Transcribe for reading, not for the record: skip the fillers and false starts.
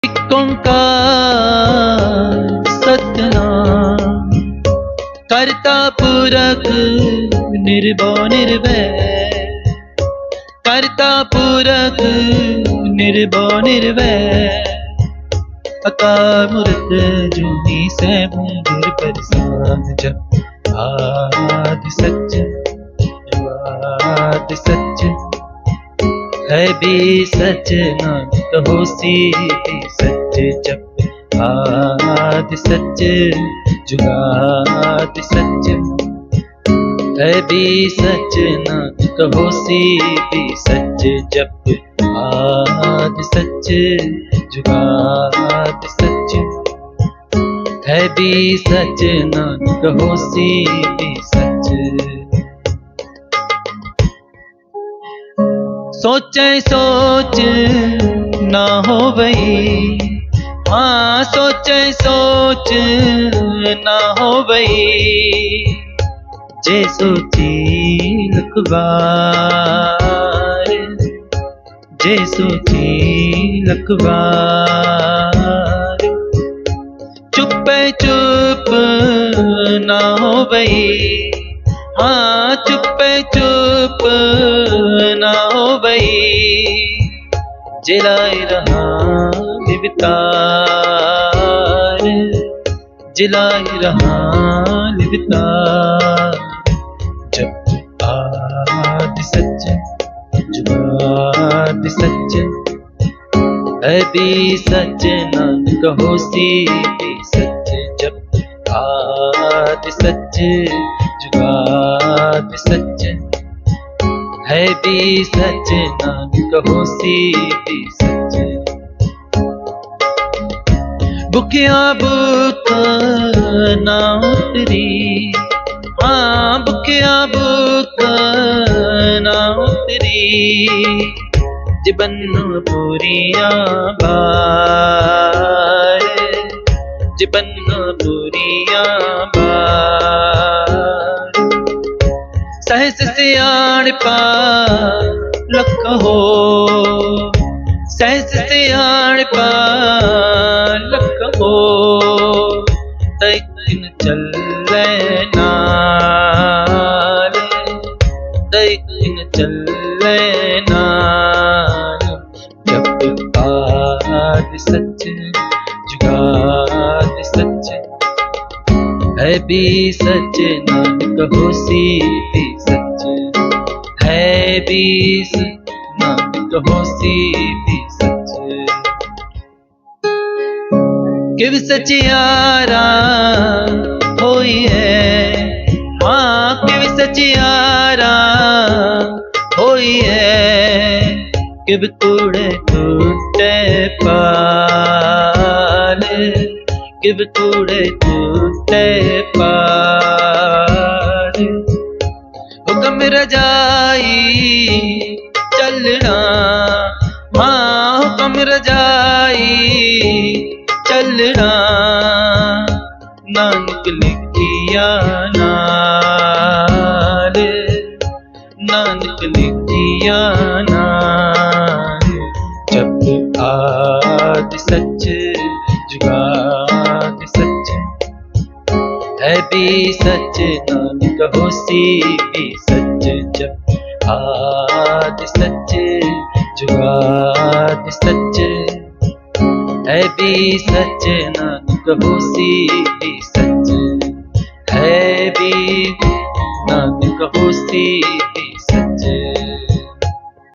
एक ओंकार सतनाम करता पुरख निर्भव निर्वैर, करता पुरख निर्भव निर्वैर। अकाल मूरत जूनी सैभूं प्रसाद जप आदि सच आदि सच है भी सच, नानक होसी भी सच जप आदि सच जुगादि सच है भी सच, नानक होसी भी सच जप आदि सच जुगादि सच है भी सच, नानक होसी भी सच। सोचे सोच ना हो वही, हाँ सोचे सोच ना हो वही। जे सोची लखवार, जे सोची लखवार। चुपे चुप ना हो वही, हाँ चुपे चुप ना हो वही। जिलाए रहा लिवतार, जिलाए रहा लिवतार। जप आदि सच जुगादि सच है भी सच, नानक होसी भी सच जप आदि सच जुगादि सच है भी सच, नानक होसी भी सच। भुखिया भूख ना उतरी, हाँ भुखिया भूख ना उतरी। जीवन पूरिया बार, जीवन पूरिया बार। सहस सियाणपा लख हो, सहस सियाणपा लख हो। दैकिन चले नाल, दैकिन चले नाल। जप आदि सच जुगादि सच है भी सच, नानक होसी भी सच है भी सच, नानक होसी भी सच। किव सचियारा होई है, हाँ किव सचियारा होई है। किव कूड़े टूटे पाल, किव कूड़े टूटे पाल। हुक्म रजाई चलना, हाँ हुक्म रजाई चलना। नानक लिखिया नाल, नानक लिखिया नाल। जप आदि सच जुगादि सच है भी सच, नानक होसी भी सच जप आदि सच जुगादि सच है भी सच, नानक होसी भी सच है भी, नानक होसी